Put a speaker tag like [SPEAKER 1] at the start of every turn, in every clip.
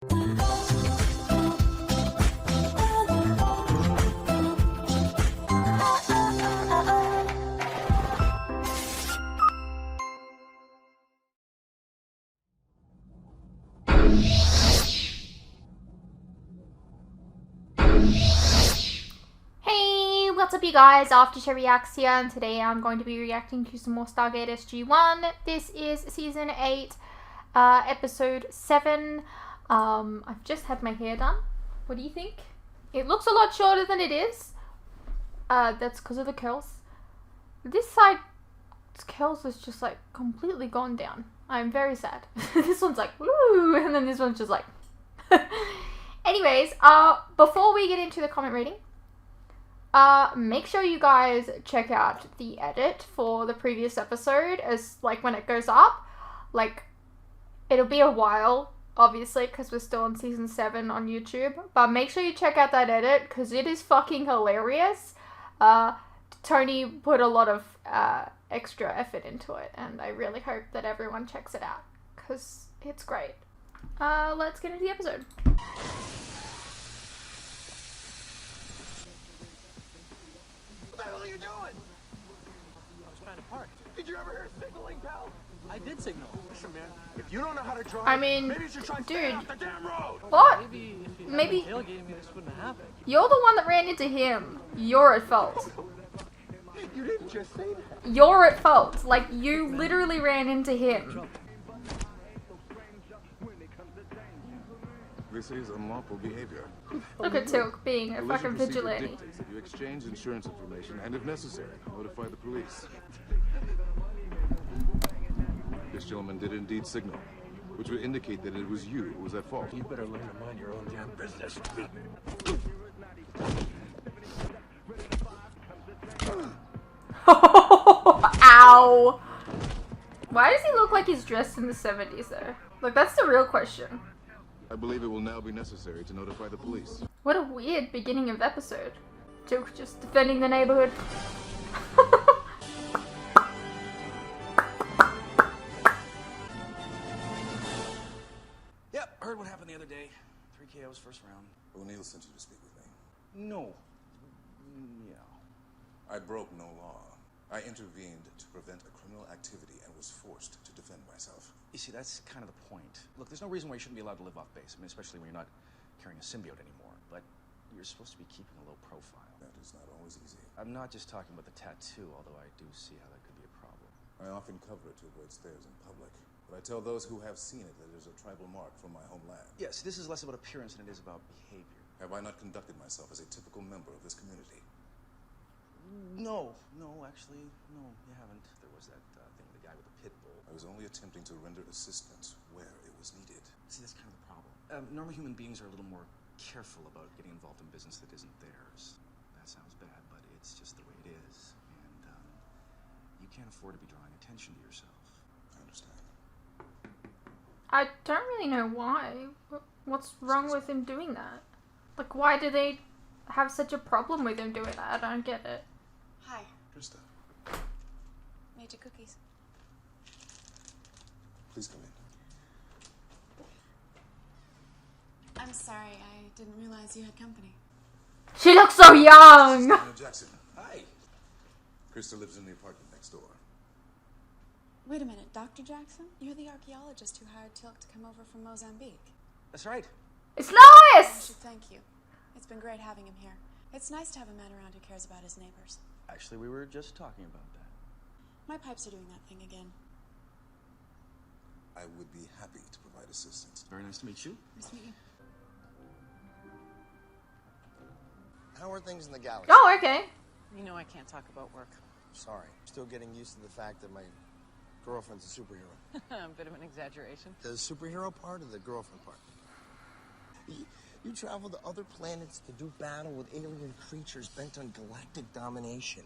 [SPEAKER 1] What's up, you guys? After Reacts here, and today I'm going to be reacting to some more Stargate SG-1. This is season 8, episode 7. I've just had my hair done. What do you think? It looks a lot shorter than it is. That's because of the curls. This side's curls is just like completely gone down. I'm very sad. This one's like woo, and then this one's just like. Anyways, before we get into the comment reading, make sure you guys check out the edit for the previous episode, as like when it goes up. Like, it'll be a while, obviously, because we're still on season 7 on YouTube, but make sure you check out that edit because it is fucking hilarious. Tony put a lot of extra effort into it, and I really hope that everyone checks it out because it's great. Let's get into the episode.
[SPEAKER 2] Did you ever hear signaling, pal? I did signal. Listen, man, if you don't know how to drive,
[SPEAKER 1] I mean,
[SPEAKER 2] maybe you should try staying off the damn road.
[SPEAKER 1] What?
[SPEAKER 2] Maybe tailgating me, this wouldn't happen.
[SPEAKER 1] You're the one that ran into him. You're at fault.
[SPEAKER 2] You didn't just say that.
[SPEAKER 1] You're at fault. Like, you literally ran into him.
[SPEAKER 3] This is unlawful behavior.
[SPEAKER 1] Look at Tilk being a fucking vigilante.
[SPEAKER 3] You exchange insurance information and, if necessary, notify the police. This gentleman did indeed signal, which would indicate that it was you who was at fault.
[SPEAKER 2] You better learn to mind your own damn business.
[SPEAKER 1] Ow! Why does he look like he's dressed in the 70s though? Like, that's the real question.
[SPEAKER 3] I believe it will now be necessary to notify the police.
[SPEAKER 1] What a weird beginning of episode. Tilk just defending the neighborhood.
[SPEAKER 4] Yep, heard what happened the other day. 3 KOs first round.
[SPEAKER 3] O'Neill sent you to speak with me.
[SPEAKER 4] No. Yeah.
[SPEAKER 3] I broke no law. I intervened to prevent a criminal activity and was forced to defend myself.
[SPEAKER 4] You see, that's kind of the point. Look, there's no reason why you shouldn't be allowed to live off base. I mean, especially when you're not carrying a symbiote anymore. But you're supposed to be keeping a low profile.
[SPEAKER 3] That is not always easy.
[SPEAKER 4] I'm not just talking about the tattoo, although I do see how that could be a problem.
[SPEAKER 3] I often cover it to avoid stares in public. But I tell those who have seen it that it is a tribal mark from my homeland.
[SPEAKER 4] Yes, this is less about appearance than it is about behavior.
[SPEAKER 3] Have I not conducted myself as a typical member of this community?
[SPEAKER 4] No, actually, no, you haven't. There was that thing with the guy with the pit bull.
[SPEAKER 3] I was only attempting to render assistance where it was needed.
[SPEAKER 4] See, that's kind of the problem. Normal human beings are a little more careful about getting involved in business that isn't theirs. That sounds bad, but it's just the way it is. And you can't afford to be drawing attention to yourself.
[SPEAKER 3] I understand.
[SPEAKER 1] I don't really know why. What's wrong with him doing that? Like, why do they have such a problem with him doing that? I don't get it.
[SPEAKER 5] Hi.
[SPEAKER 3] Krista,
[SPEAKER 5] Made you cookies.
[SPEAKER 3] please come in.
[SPEAKER 5] I'm sorry, I didn't realize you had company.
[SPEAKER 1] She looks so young!
[SPEAKER 3] Anna Jackson.
[SPEAKER 4] Hi.
[SPEAKER 3] Krista lives in the apartment next door.
[SPEAKER 5] Wait a minute, Dr. Jackson? You're the archaeologist who hired Tilk to come over from Mozambique.
[SPEAKER 4] That's right.
[SPEAKER 1] It's
[SPEAKER 5] I
[SPEAKER 1] Lois!
[SPEAKER 5] should thank you. It's been great having him here. It's nice to have a man around who cares about his neighbors.
[SPEAKER 4] Actually, we were just talking about that.
[SPEAKER 5] My pipes are doing that thing again.
[SPEAKER 3] I would be happy to provide assistance.
[SPEAKER 4] Very nice to meet you.
[SPEAKER 5] Nice to meet you.
[SPEAKER 6] How are things in the galaxy?
[SPEAKER 1] Oh, okay.
[SPEAKER 7] You know I can't talk about work.
[SPEAKER 6] Sorry. Still getting used to the fact that my girlfriend's a superhero.
[SPEAKER 7] A bit of an exaggeration.
[SPEAKER 6] The superhero part or the girlfriend part? You travel to other planets to do battle with alien creatures bent on galactic domination.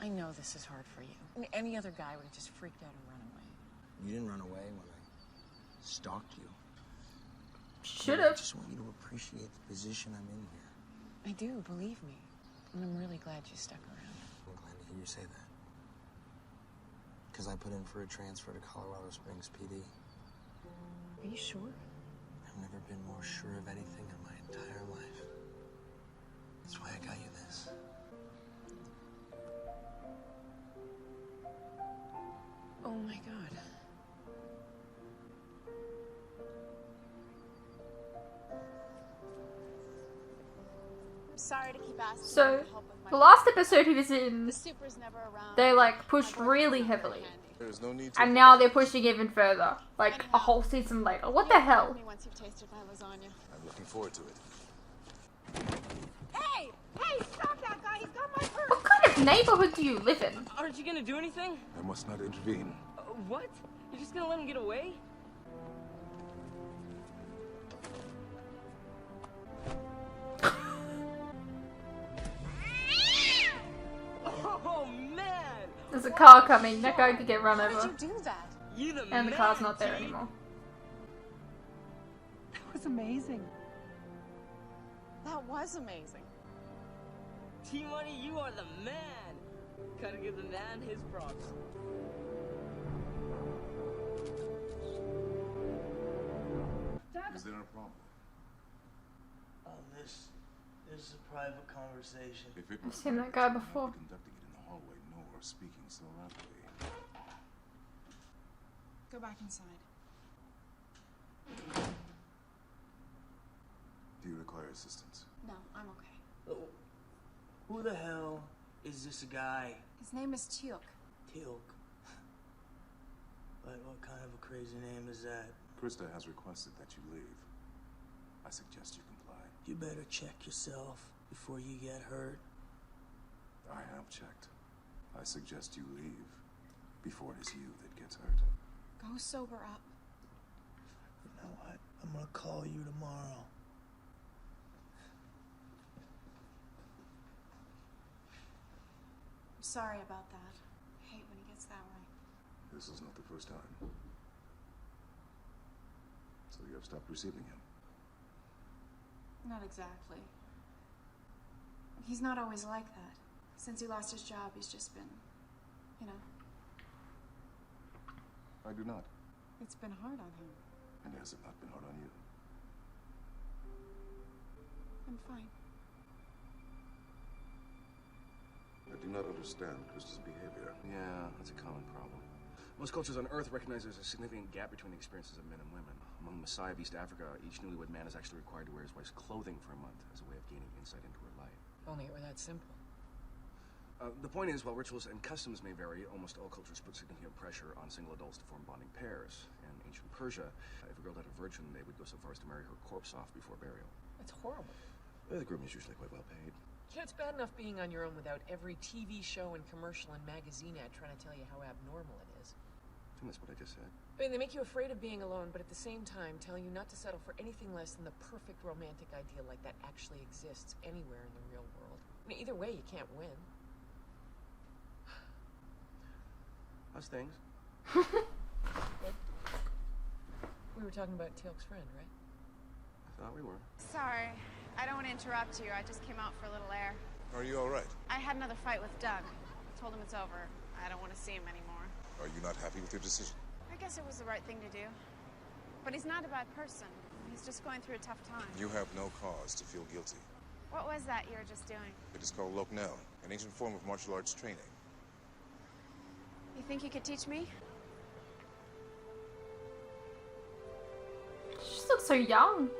[SPEAKER 7] I know this is hard for you. I mean, any other guy would have just freaked out and run away.
[SPEAKER 6] You didn't run away when I stalked you.
[SPEAKER 1] Should
[SPEAKER 6] I
[SPEAKER 1] have.
[SPEAKER 6] just want you to appreciate the position I'm in here.
[SPEAKER 7] I do, believe me. And I'm really glad you stuck around.
[SPEAKER 6] I'm glad to hear you say that. Because I put in for a transfer to Colorado Springs PD.
[SPEAKER 7] Are you sure?
[SPEAKER 6] I've never been more
[SPEAKER 5] Sorry to keep asking
[SPEAKER 1] So,
[SPEAKER 5] you to help with my
[SPEAKER 1] the last episode he was in,
[SPEAKER 5] The super's never around.
[SPEAKER 1] they like
[SPEAKER 5] My
[SPEAKER 1] pushed
[SPEAKER 5] boyfriend's
[SPEAKER 1] really
[SPEAKER 5] not very
[SPEAKER 1] heavily.
[SPEAKER 5] handy.
[SPEAKER 3] There's no need to.
[SPEAKER 1] And now they're pushing even further. Like, a
[SPEAKER 5] Anyhow,
[SPEAKER 1] whole season later. What
[SPEAKER 5] You'll
[SPEAKER 1] the hell?
[SPEAKER 5] thank me once you've tasted my lasagna.
[SPEAKER 3] I'm looking forward to it.
[SPEAKER 5] Hey! Hey, stop that guy! He's got my purse!
[SPEAKER 1] What kind of neighborhood do you live in?
[SPEAKER 2] Aren't you gonna do anything?
[SPEAKER 3] I must not intervene.
[SPEAKER 2] What? You're just gonna let him get away? Oh man!
[SPEAKER 1] There's a car coming. That guy could get run
[SPEAKER 5] How
[SPEAKER 1] over.
[SPEAKER 5] did you do that?
[SPEAKER 2] You the
[SPEAKER 1] And the
[SPEAKER 2] man,
[SPEAKER 1] car's not there
[SPEAKER 2] T.
[SPEAKER 1] anymore.
[SPEAKER 7] That was amazing.
[SPEAKER 5] That was amazing.
[SPEAKER 2] T-Money, you are the man! Gotta give the man his props.
[SPEAKER 3] Is there a problem?
[SPEAKER 8] This is a private conversation.
[SPEAKER 3] If it
[SPEAKER 1] I've seen that guy before.
[SPEAKER 3] Conducting it in the hallway, nor speaking so loudly.
[SPEAKER 5] Go back inside.
[SPEAKER 3] Do you require assistance?
[SPEAKER 5] No, I'm okay.
[SPEAKER 8] Who the hell is this guy?
[SPEAKER 5] His name is Teal'c.
[SPEAKER 8] Teal'c. But what kind of a crazy name is that?
[SPEAKER 3] Krista has requested that you leave. I suggest you comply.
[SPEAKER 8] You better check yourself before you get hurt.
[SPEAKER 3] I have checked. I suggest you leave before it is you that gets hurt.
[SPEAKER 5] Go sober up.
[SPEAKER 8] You know what? I'm gonna call you tomorrow.
[SPEAKER 5] I'm sorry about that. I hate when he gets that way.
[SPEAKER 3] This is not the first time. So you have stopped receiving him.
[SPEAKER 5] Not exactly. He's not always like that. Since he lost his job, he's just been, you know,
[SPEAKER 3] I do not.
[SPEAKER 5] it's been hard on him.
[SPEAKER 3] And has it not been hard on you?
[SPEAKER 5] I'm fine.
[SPEAKER 3] I do not understand Krista's behavior.
[SPEAKER 4] Yeah, that's a common problem. Most cultures on Earth recognize there's a significant gap between the experiences of men and women. Among the Maasai of East Africa, each newlywed man is actually required to wear his wife's clothing for a month as a way of gaining insight into her life.
[SPEAKER 7] Only it were that simple.
[SPEAKER 4] The point is, while rituals and customs may vary, almost all cultures put significant pressure on single adults to form bonding pairs. In ancient Persia, if a girl had a virgin, they would go so far as to marry her corpse off before burial.
[SPEAKER 7] That's horrible.
[SPEAKER 4] The groom is usually quite well paid.
[SPEAKER 7] Yeah, it's bad enough being on your own without every TV show and commercial and magazine ad trying to tell you how abnormal it is.
[SPEAKER 4] I think that's what I just said.
[SPEAKER 7] I mean, they make you afraid of being alone, but at the same time telling you not to settle for anything less than the perfect romantic ideal like that actually exists anywhere in the real world. I mean, either way, you can't win.
[SPEAKER 4] How's things?
[SPEAKER 7] We were talking about Teal'c's friend, right?
[SPEAKER 4] I thought we were.
[SPEAKER 5] Sorry, I don't want to interrupt you. I just came out for a little air.
[SPEAKER 3] Are you all right?
[SPEAKER 5] I had another fight with Doug. Told him it's over. I don't want to see him anymore.
[SPEAKER 3] Are you not happy with your decision?
[SPEAKER 5] I guess it was the right thing to do. But he's not a bad person. He's just going through a tough time.
[SPEAKER 3] You have no cause to feel guilty.
[SPEAKER 5] What was that you were just doing?
[SPEAKER 3] It is called Loknel, an ancient form of martial arts training.
[SPEAKER 5] You think you could teach me?
[SPEAKER 1] She just looks so young.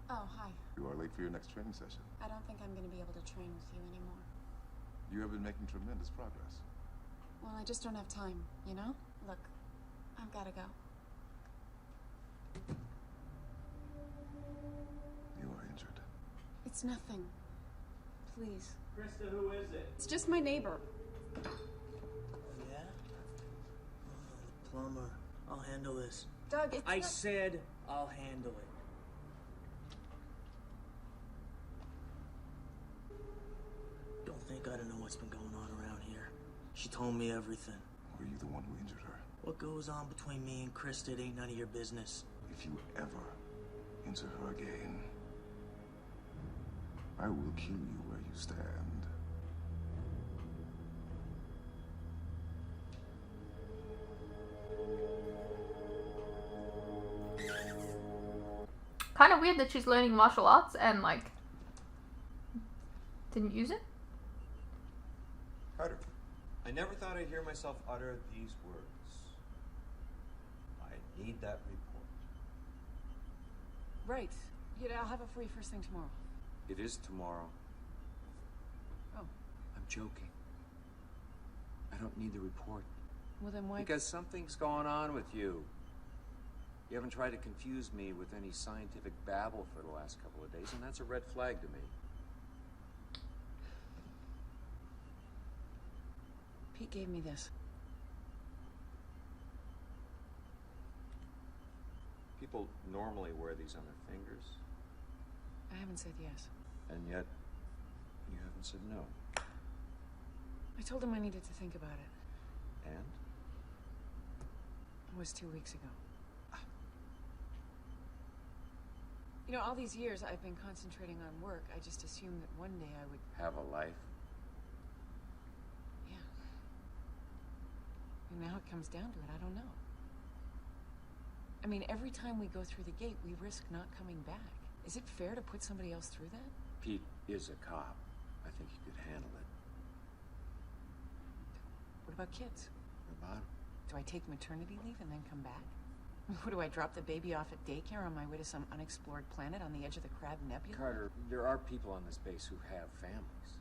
[SPEAKER 5] Oh, hi.
[SPEAKER 3] You are late for your next training session.
[SPEAKER 5] I don't think I'm going to be able to train with you anymore.
[SPEAKER 3] You have been making tremendous progress.
[SPEAKER 5] Well, I just don't have time, you know? Look, I've got to go.
[SPEAKER 3] You are injured.
[SPEAKER 5] It's nothing. Please.
[SPEAKER 2] Krista, who is it?
[SPEAKER 5] It's just my neighbor.
[SPEAKER 8] Yeah? Oh, the plumber. I'll handle this.
[SPEAKER 5] Doug, it's
[SPEAKER 8] I
[SPEAKER 5] not-
[SPEAKER 8] said I'll handle it. Don't think I don't know what's been going on around here. She told me everything.
[SPEAKER 3] Were you the one who injured her?
[SPEAKER 8] What goes on between me and Krista, it ain't none of your business.
[SPEAKER 3] If you ever injure her again, I will kill you where you stand.
[SPEAKER 1] Kind of weird that she's learning martial arts and, like, didn't use it.
[SPEAKER 9] Carter, I never thought I'd hear myself utter these words. I need that report.
[SPEAKER 7] Right. Yeah, I'll have it for you first thing tomorrow.
[SPEAKER 9] It is tomorrow.
[SPEAKER 7] Oh.
[SPEAKER 9] I'm joking. I don't need the report.
[SPEAKER 7] Well, then why?
[SPEAKER 9] Because something's going on with you. You haven't tried to confuse me with any scientific babble for the last couple of days, and that's a red flag to me.
[SPEAKER 7] Pete gave me this.
[SPEAKER 9] People normally wear these on their fingers,
[SPEAKER 7] I haven't said yes.
[SPEAKER 9] and yet you haven't said no.
[SPEAKER 7] I told him I needed to think about it.
[SPEAKER 9] And?
[SPEAKER 7] It was 2 weeks ago. You know, all these years I've been concentrating on work. I just assumed that one day I would...
[SPEAKER 9] Have a life?
[SPEAKER 7] Yeah. And now it comes down to it, I don't know. I mean, every time we go through the gate, we risk not coming back. Is it fair to put somebody else through that?
[SPEAKER 9] Pete is a cop. I think he could handle it.
[SPEAKER 7] What about kids?
[SPEAKER 9] What about him?
[SPEAKER 7] Do I take maternity leave and then come back? What, do I drop the baby off at daycare on my way to some unexplored planet on the edge of the Crab Nebula?
[SPEAKER 9] Carter, there are people on this base who have families.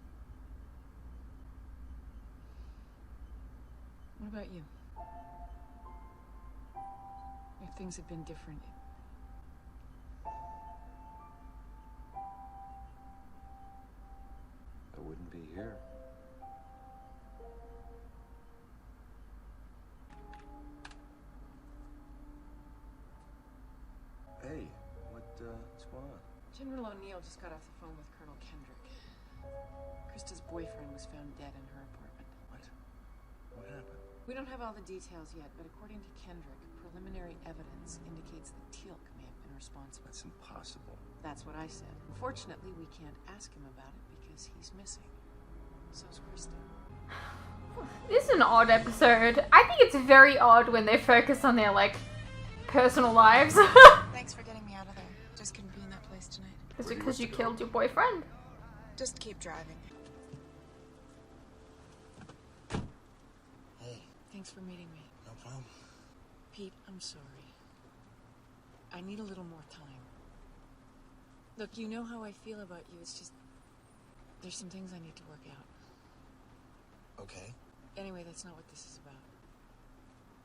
[SPEAKER 7] What about you? If things had been different...
[SPEAKER 9] I wouldn't be here. Hey, what's going on?
[SPEAKER 7] General O'Neill just got off the phone with Colonel Kendrick. Krista's boyfriend was found dead in her apartment.
[SPEAKER 9] What? What happened?
[SPEAKER 7] We don't have all the details yet, but according to Kendrick, preliminary evidence indicates that Teal'c may have been responsible.
[SPEAKER 9] That's impossible.
[SPEAKER 7] That's what I said. Unfortunately, we can't ask him about it because he's missing. So's Krista.
[SPEAKER 1] This is an odd episode. I think it's very odd when they focus on their, like, personal lives.
[SPEAKER 5] Thanks for getting me out of there. Just couldn't be in that place tonight.
[SPEAKER 1] Is it because you killed your boyfriend?
[SPEAKER 5] Just keep driving.
[SPEAKER 6] Hey,
[SPEAKER 7] Thanks for meeting me.
[SPEAKER 6] no problem.
[SPEAKER 7] Pete, I'm sorry. I need a little more time. Look, you know how I feel about you. It's just... there's some things I need to work out.
[SPEAKER 6] Okay.
[SPEAKER 7] Anyway, that's not what this is about.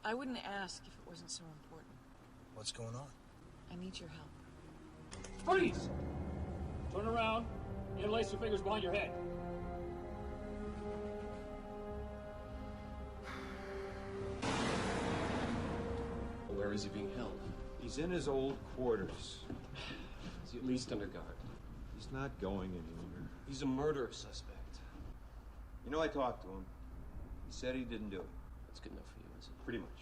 [SPEAKER 7] I wouldn't ask if it wasn't so important.
[SPEAKER 6] What's going on?
[SPEAKER 7] I need your help.
[SPEAKER 10] Freeze! Turn around. Interlace your fingers behind your head.
[SPEAKER 11] Where is he being held?
[SPEAKER 9] He's in his old quarters.
[SPEAKER 11] Is he at least under guard?
[SPEAKER 9] He's not going anywhere.
[SPEAKER 11] He's a murder suspect.
[SPEAKER 9] You know, I talked to him. He said he didn't do it.
[SPEAKER 11] That's good enough for you, is it?
[SPEAKER 9] Pretty much.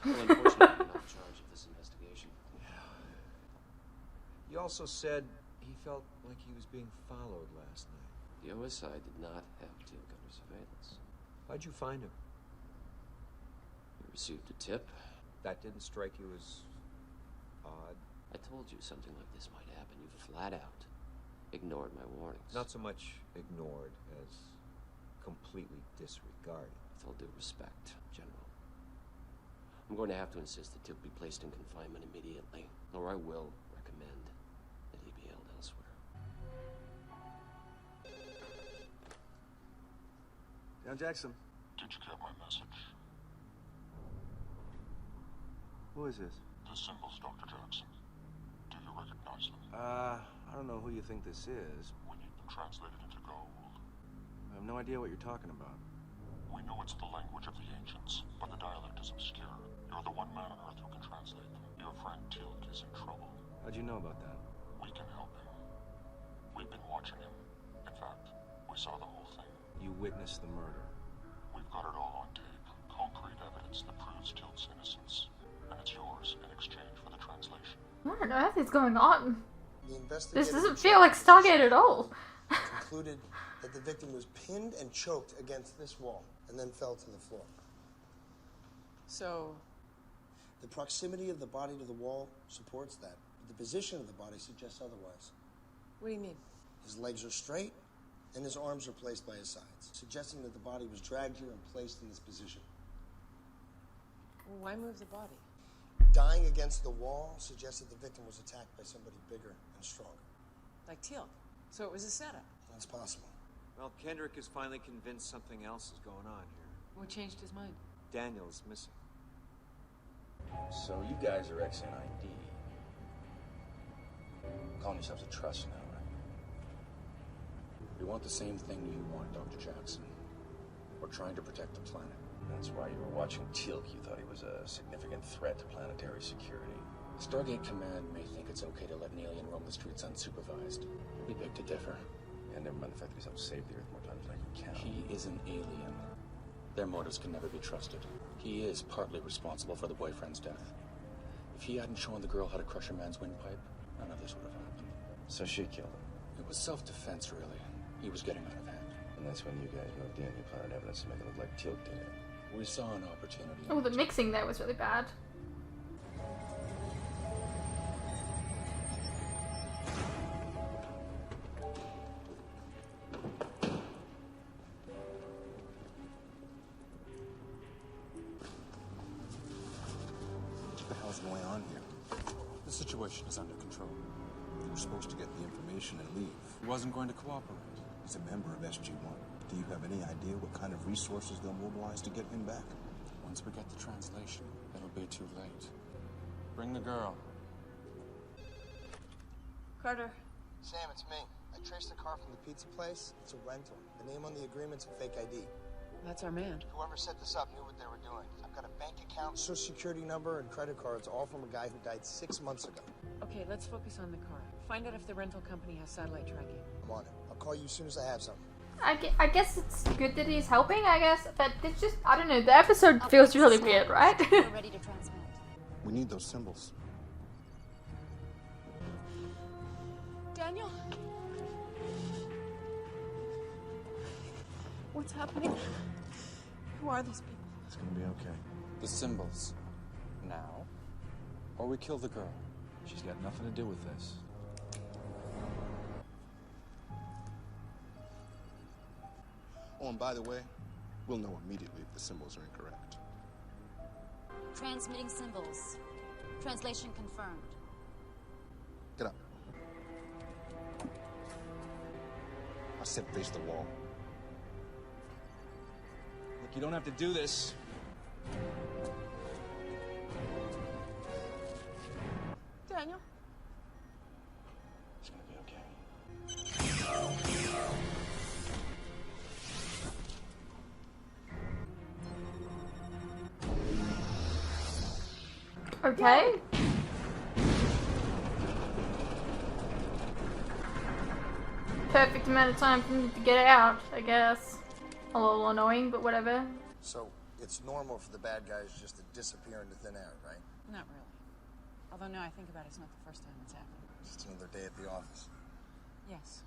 [SPEAKER 11] Well, unfortunately, you're not charged with this investigation.
[SPEAKER 9] He also said he felt like he was being followed last night.
[SPEAKER 11] The OSI did not have Teal'c under surveillance.
[SPEAKER 9] How'd you find him?
[SPEAKER 11] You received a tip.
[SPEAKER 9] That didn't strike you as odd?
[SPEAKER 11] I told you something like this might happen. You flat out ignored my warnings.
[SPEAKER 9] Not so much ignored as completely disregarded.
[SPEAKER 11] With all due respect, General. I'm going to have to insist that Teal'c be placed in confinement immediately, or I will recommend that he be held elsewhere.
[SPEAKER 9] John Jackson.
[SPEAKER 3] Did you get my message?
[SPEAKER 9] Who is this?
[SPEAKER 3] The symbols, Dr. Jackson. Do you recognize them?
[SPEAKER 9] I don't know who you think this is.
[SPEAKER 3] We need them translated into Goa'uld.
[SPEAKER 9] I have no idea what you're talking about.
[SPEAKER 3] We know it's the language of the ancients, but the dialect is obscure. You're the one man on Earth who can translate them. Your friend Teal'c is in trouble.
[SPEAKER 9] How'd you know about that?
[SPEAKER 3] We can help him. We've been watching him. In fact, we saw the whole thing.
[SPEAKER 9] You witnessed the murder.
[SPEAKER 3] We've got it all on tape. Concrete evidence that proves Teal'c's innocence. And it's yours in exchange for the translation.
[SPEAKER 1] What on earth is going on?
[SPEAKER 6] The
[SPEAKER 1] This
[SPEAKER 6] investigative
[SPEAKER 1] doesn't feel like Stargate at all.
[SPEAKER 6] concluded that the victim was pinned and choked against this wall and then fell to the floor.
[SPEAKER 7] So,
[SPEAKER 6] The proximity of the body to the wall supports that, but the position of the body suggests otherwise.
[SPEAKER 7] what do you mean?
[SPEAKER 6] His legs are straight, and his arms are placed by his sides, suggesting that the body was dragged here and placed in this position.
[SPEAKER 7] Well, why move the body?
[SPEAKER 6] Dying against the wall suggests that the victim was attacked by somebody bigger and stronger.
[SPEAKER 7] Like Teal. So it was a setup.
[SPEAKER 6] That's possible.
[SPEAKER 9] Well, Kendrick is finally convinced something else is going on here.
[SPEAKER 7] What changed his mind?
[SPEAKER 9] Daniel is missing.
[SPEAKER 4] So you guys are ex-NID. Calling yourselves a trust now, right? We want the same thing you want, Dr. Jackson. We're trying to protect the planet. That's why you were watching Teal'c. You thought he was a significant threat to planetary security. Stargate Command may think it's okay to let an alien roam the streets unsupervised. We beg to differ. And never mind the fact that he's helped save the Earth more times than I can count. He is an alien. Their motives can never be trusted. He is partly responsible for the boyfriend's death. If he hadn't shown the girl how to crush a man's windpipe, none of this would have happened. So she killed him? It was self-defense, really. He was getting out of hand. And that's when you guys moved in. You planted evidence to make it look like Teal'c did it. We saw an opportunity.
[SPEAKER 1] Oh, the mixing there was really bad.
[SPEAKER 4] What the hell's going on here? The situation is under control. You were supposed to get the information and leave. He wasn't going to cooperate. He's a member of SG-1. Do you have any idea what kind of resources they'll mobilize to get him back? Once we get the translation, it'll be too late. Bring the girl.
[SPEAKER 7] Carter.
[SPEAKER 6] Sam, it's me. I traced the car from the pizza place. It's a rental. The name on the agreement's a fake ID.
[SPEAKER 7] That's our man.
[SPEAKER 6] Whoever set this up knew what they were doing. I've got a bank account, social security number, and credit cards, all from a guy who died 6 months ago.
[SPEAKER 7] Okay, let's focus on the car. Find out if the rental company has satellite tracking.
[SPEAKER 6] I'm on it. I'll call you as soon as I have something.
[SPEAKER 1] I guess it's good that he's helping, I guess, but it's just, I don't know, the episode feels really weird, right?
[SPEAKER 12] We're ready to transmit.
[SPEAKER 4] We need those symbols.
[SPEAKER 5] Daniel? What's happening? Who are these people?
[SPEAKER 4] It's gonna be okay.
[SPEAKER 13] The symbols. Now, or we kill the girl.
[SPEAKER 4] She's got nothing to do with this. Oh, and by the way, we'll know immediately if the symbols are incorrect.
[SPEAKER 12] Transmitting symbols. Translation confirmed.
[SPEAKER 4] Get up. I said face the wall. Look, you don't have to do this.
[SPEAKER 5] Daniel?
[SPEAKER 4] It's gonna be okay.
[SPEAKER 1] Okay. Perfect amount of time for me to get out, I guess. A little annoying, but whatever.
[SPEAKER 6] So, it's normal for the bad guys just to disappear into thin air, right?
[SPEAKER 7] Not really. Although now I think about it, it's not the first time it's happened.
[SPEAKER 6] Just another day at the office.
[SPEAKER 7] Yes.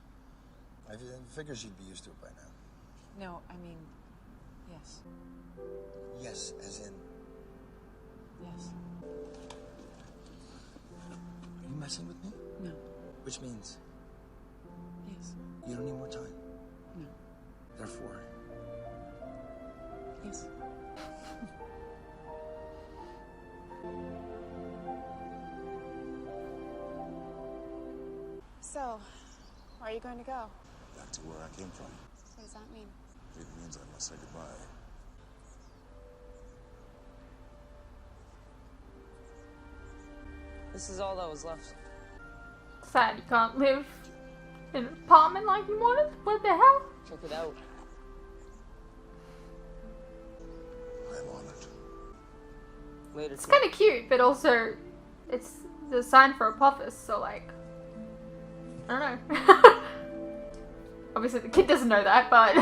[SPEAKER 6] I figures you'd be used to it by now.
[SPEAKER 7] No, I mean, yes.
[SPEAKER 6] Yes, as in...
[SPEAKER 7] Yes.
[SPEAKER 6] Are you messing with me?
[SPEAKER 7] No.
[SPEAKER 6] Which means...
[SPEAKER 7] Yes.
[SPEAKER 6] You don't need more time.
[SPEAKER 7] No.
[SPEAKER 6] Therefore...
[SPEAKER 7] Yes.
[SPEAKER 5] So, where are you going to go?
[SPEAKER 4] Back to where I came from.
[SPEAKER 5] What does that mean?
[SPEAKER 4] It means I must say goodbye.
[SPEAKER 2] This is all that was left.
[SPEAKER 1] Sad you can't live in an apartment like you wanted. What the hell?
[SPEAKER 2] Check it out.
[SPEAKER 4] I'm honored.
[SPEAKER 2] Later.
[SPEAKER 1] It's kind of cute, but also it's the sign for Apophis, so like, I don't know. Obviously the kid doesn't know that, but...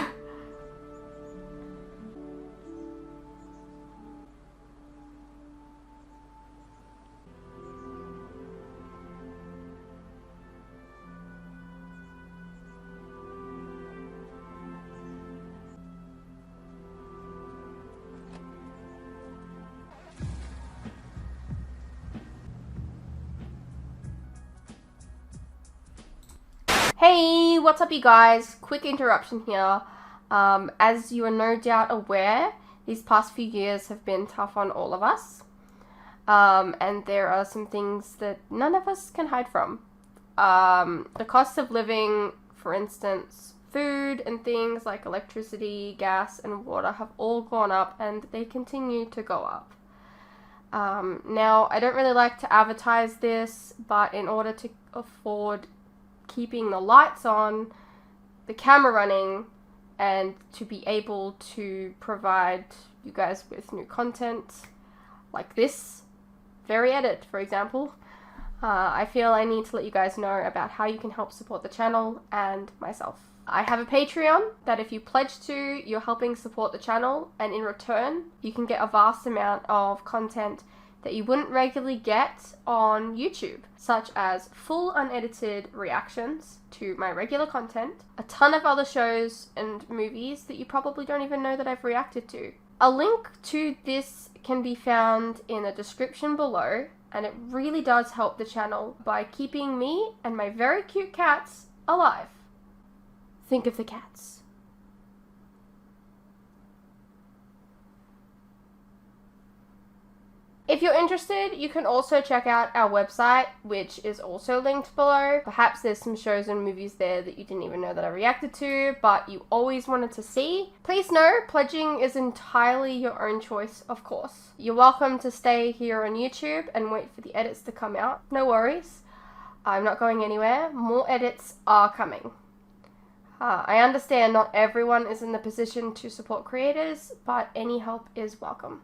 [SPEAKER 14] Hey, what's up you guys? Quick interruption here. As you are no doubt aware, these past few years have been tough on all of us. And there are some things that none of us can hide from. The cost of living, for instance, food and things like electricity, gas, and water have all gone up, and they continue to go up. Now, I don't really like to advertise this, but in order to afford keeping the lights on, the camera running, and to be able to provide you guys with new content like this very edit, for example, I feel I need to let you guys know about how you can help support the channel and myself. I have a Patreon that if you pledge to, you're helping support the channel, and in return, you can get a vast amount of content that you wouldn't regularly get on YouTube, such as full unedited reactions to my regular content, a ton of other shows and movies that you probably don't even know that I've reacted to. A link to this can be found in the description below, and it really does help the channel by keeping me and my very cute cats alive. Think of the cats. If you're interested, you can also check out our website, which is also linked below. Perhaps there's some shows and movies there that you didn't even know that I reacted to, but you always wanted to see. Please know, pledging is entirely your own choice, of course. You're welcome to stay here on YouTube and wait for the edits to come out. No worries. I'm not going anywhere. More edits are coming. I understand not everyone is in the position to support creators, but any help is welcome.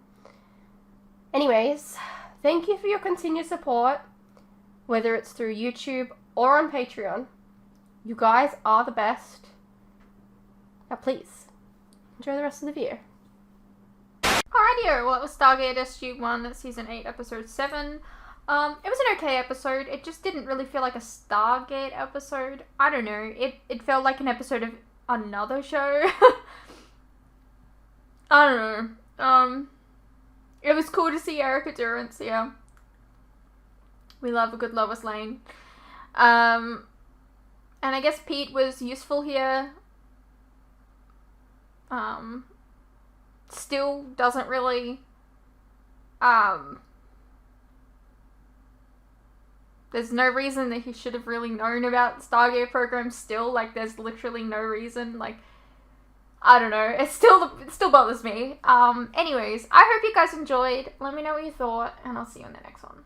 [SPEAKER 14] Anyways, thank you for your continued support, whether it's through YouTube or on Patreon. You guys are the best. Now please, enjoy the rest of the video.
[SPEAKER 1] Alrighty, well, it was Stargate SG-1, Season 8, Episode 7. It was an okay episode. It just didn't really feel like a Stargate episode. I don't know. It felt like an episode of another show. I don't know. It was cool to see Erica Durance, yeah. We love a good Lois Lane. And I guess Pete was useful here. Still doesn't really... There's no reason that he should have really known about the Stargate program still. Like, there's literally no reason. Like, I don't know. It still bothers me. Anyways, I hope you guys enjoyed. Let me know what you thought, and I'll see you in the next one.